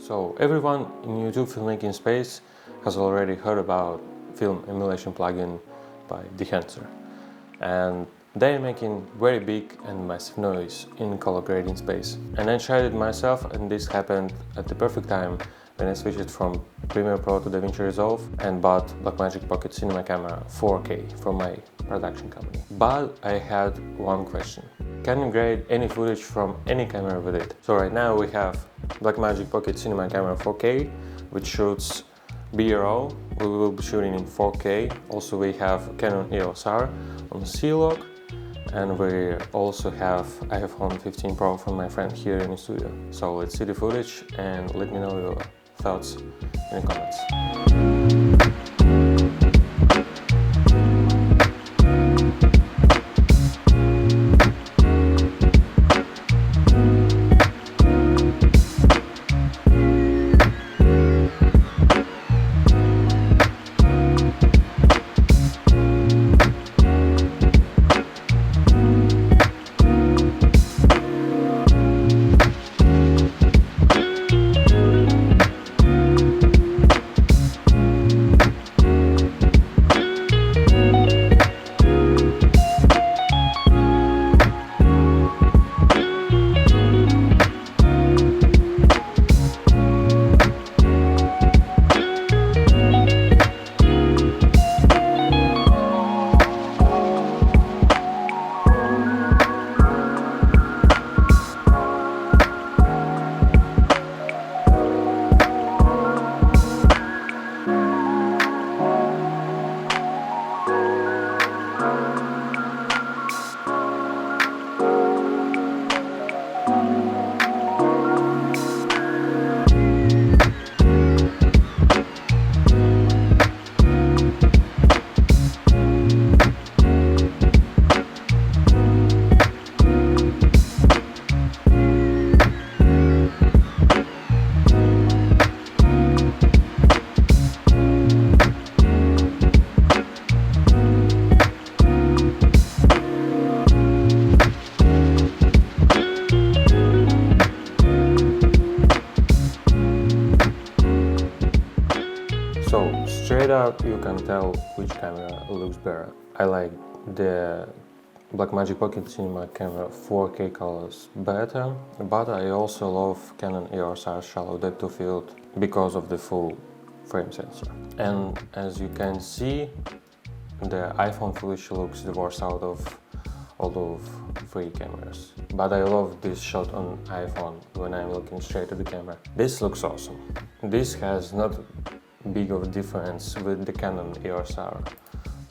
So everyone in YouTube filmmaking space has already heard about film emulation plugin by Dehancer, and they're making very big and massive noise in color grading space. And I tried it myself, and this happened at the perfect time when I switched from Premiere Pro to DaVinci Resolve and bought Blackmagic Pocket Cinema Camera 4K from my production company. But I had one question. Can you grade any footage from any camera with it? So right now we have Blackmagic Pocket Cinema Camera 4K, which shoots B-roll. We will be shooting in 4K. Also we have Canon EOS R on C-Log, and we also have iPhone 15 Pro from my friend here in the studio. So let's see the footage and let me know your thoughts in the comments. So straight up you can tell which camera looks better. I like the Blackmagic Pocket Cinema Camera 4K colors better, but I also love Canon EOS R shallow depth of field because of the full frame sensor. And as you can see, the iPhone footage looks the worst out of all of three cameras. But I love this shot on iPhone when I'm looking straight at the camera. This looks awesome. This has not big of a difference with the Canon EOS R,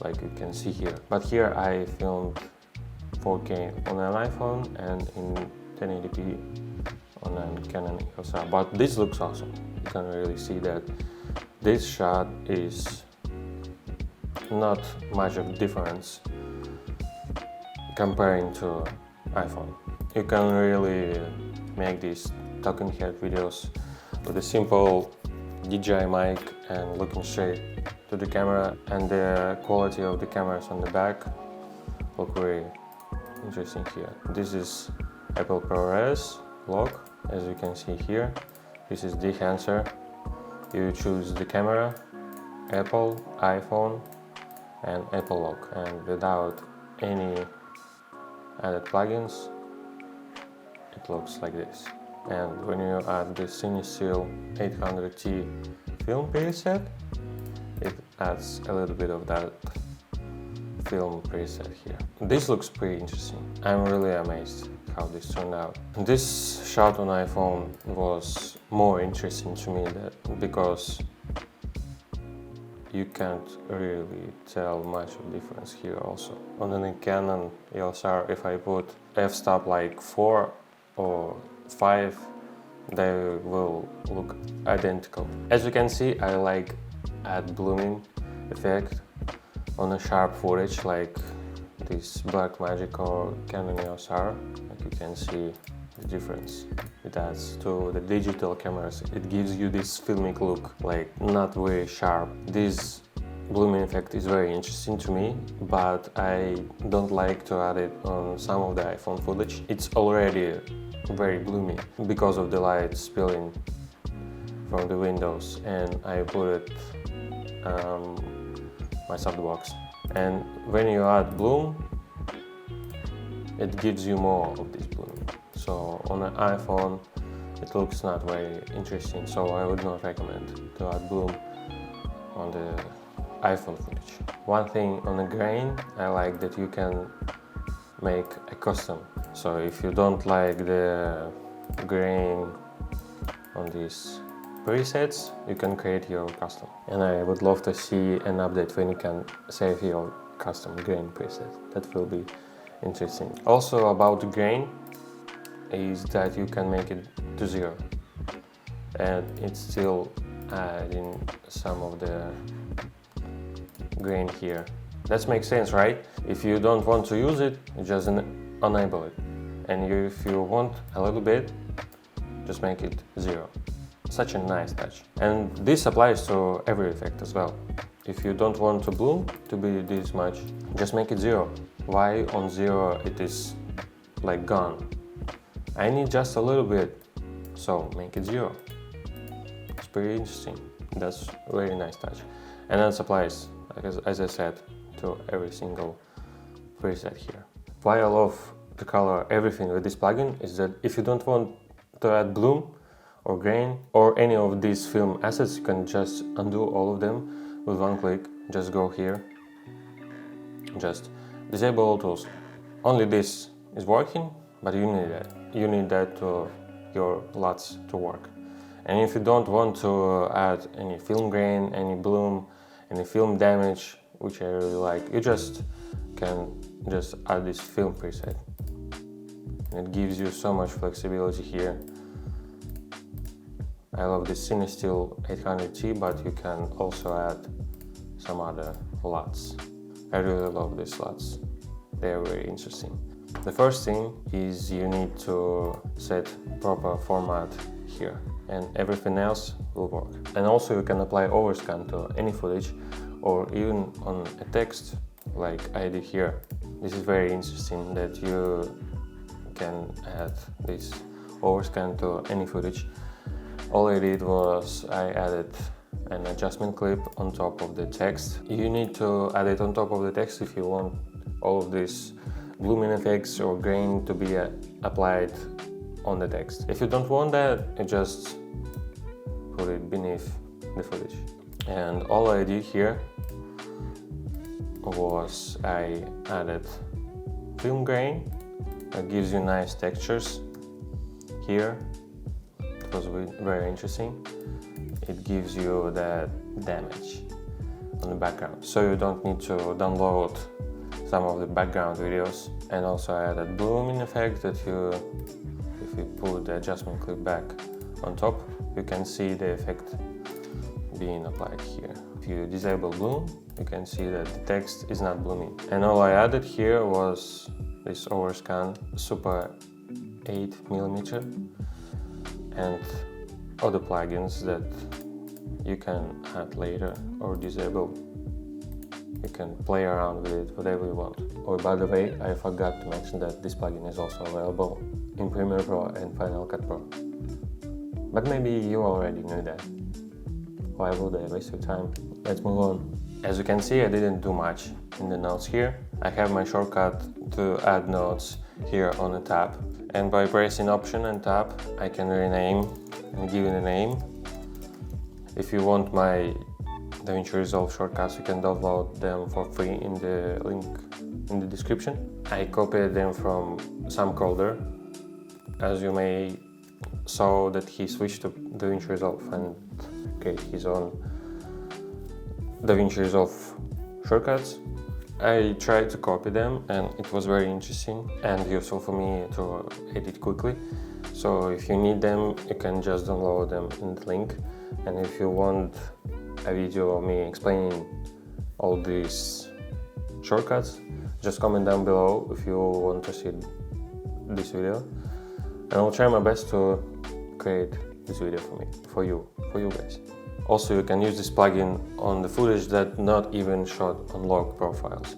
like you can see here. But here I filmed 4K on an iPhone and in 1080p on a Canon EOS R. But this looks awesome. You can really see that this shot is not much of a difference comparing to iPhone. You can really make these talking head videos with a simple DJI mic and looking straight to the camera, and the quality of the cameras on the back look very interesting here. This is Apple ProRes lock, as you can see here. This is Dehancer. You choose the camera, Apple, iPhone and Apple lock, and without any added plugins it looks like this. And when you add the CineSeal 800T film preset, it adds a little bit of that film preset here. This looks pretty interesting. I'm really amazed how this turned out. This shot on iPhone was more interesting to me because you can't really tell much of difference here also. On the Canon EOS R, if I put f-stop like 4 or 5, they will look identical. As you can see, I like add blooming effect on a sharp footage like this Blackmagic or Canon EOS R. Like you can see the difference it adds to the digital cameras. It gives you this filmic look, like not very sharp. This blooming effect is very interesting to me, but I don't like to add it on some of the iPhone footage. It's already very bloomy because of the light spilling from the windows and I put it my softbox. And when you add bloom, it gives you more of this bloom. So on an iPhone, it looks not very interesting, so I would not recommend to add bloom on the iPhone footage. One thing on the grain, I like that you can make a custom. So if you don't like the grain on these presets, you can create your custom. And I would love to see an update when you can save your custom grain preset. That will be interesting. Also about the grain is that you can make it to 0 and it's still adding some of the grain here. That makes sense, right? If you don't want to use it, you just enable it. And if you want a little bit, just make it 0. Such a nice touch. And this applies to every effect as well. If you don't want the bloom to be this much, just make it 0. Why on 0 it is like gone? I need just a little bit, so make it 0. It's pretty interesting. That's a very nice touch. And that applies, as I said, to every single preset here. Why I love to color everything with this plugin is that if you don't want to add bloom or grain or any of these film assets, you can just undo all of them with one click. Just go here, just disable all tools. Only this is working, but you need that. You need that to your Luts to work. And if you don't want to add any film grain, any bloom, any film damage, which I really like, you just can just add this film preset. And it gives you so much flexibility here. I love this CineStill 800T, but you can also add some other Luts. I really love these Luts. They're very interesting. The first thing is you need to set proper format here and everything else will work. And also you can apply overscan to any footage or even on a text like I did here. This is very interesting that you can add this overscan to any footage. All I did was I added an adjustment clip on top of the text. You need to add it on top of the text if you want all of these blooming effects or grain to be applied on the text. If you don't want that, you just put it beneath the footage. And all I did here was I added film grain that gives you nice textures here. It was very interesting. It gives you that damage on the background, so you don't need to download some of the background videos. And also I added blooming effect that if you put the adjustment clip back on top, you can see the effect being applied here. If you disable bloom, you can see that the text is not blooming. And all I added here was this Overscan Super 8mm and other plugins that you can add later or disable. You can play around with it whatever you want. Oh, by the way, I forgot to mention that this plugin is also available in Premiere Pro and Final Cut Pro. But maybe you already knew that. Why would I waste your time? Let's move on. As you can see, I didn't do much in the notes here. I have my shortcut to add notes here on the tab. And by pressing Option and Tab, I can rename and give it a name. If you want my DaVinci Resolve shortcuts, you can download them for free in the link in the description. I copied them from Sam Calder. As you may saw that he switched to DaVinci Resolve and created his own DaVinci Resolve shortcuts. I tried to copy them and it was very interesting and useful for me to edit quickly. So if you need them, you can just download them in the link. And if you want a video of me explaining all these shortcuts, just comment down below if you want to see this video. And I'll try my best to create this video for you guys. Also, you can use this plugin on the footage that not even shot on log profiles.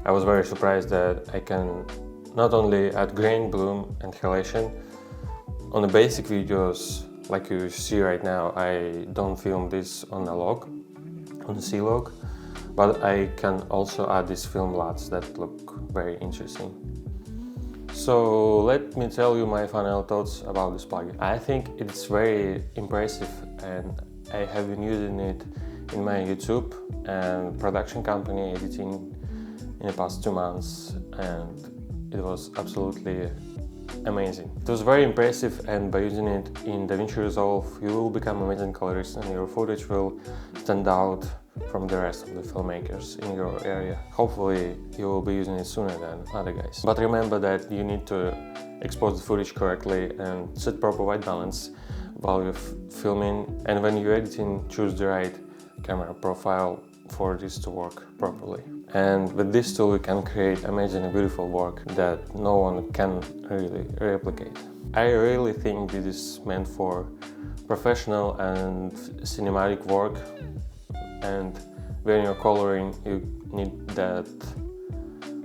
I was very surprised that I can not only add grain, bloom and halation on the basic videos Like you see right now, I don't film this on a log, on a C-log, but I can also add these film Luts that look very interesting. So let me tell you my final thoughts about this plugin. I think it's very impressive and I have been using it in my YouTube and production company editing in the past 2 months, and it was absolutely amazing. It was very impressive, and by using it in DaVinci Resolve you will become amazing colorist and your footage will stand out from the rest of the filmmakers in your area. Hopefully you will be using it sooner than other guys. But remember that you need to expose the footage correctly and set proper white balance while you're filming, and when you're editing, choose the right camera profile for this to work properly. And with this tool you can create amazing and beautiful work that no one can really replicate. I really think this is meant for professional and cinematic work, and when you're coloring you need that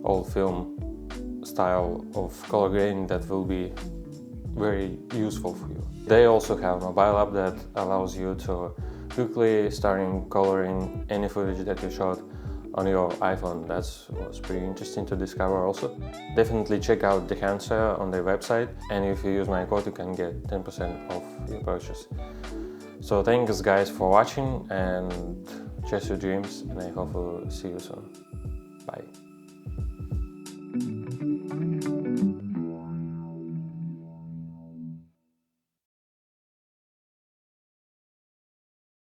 old film style of color grading that will be very useful for you. They also have a mobile app that allows you to quickly starting coloring any footage that you shot on your iPhone. That was pretty interesting to discover also. Definitely check out Dehancer on their website, and if you use my code you can get 10% off your purchase. So thanks guys for watching, and chase your dreams, and I hope to see you soon. Bye.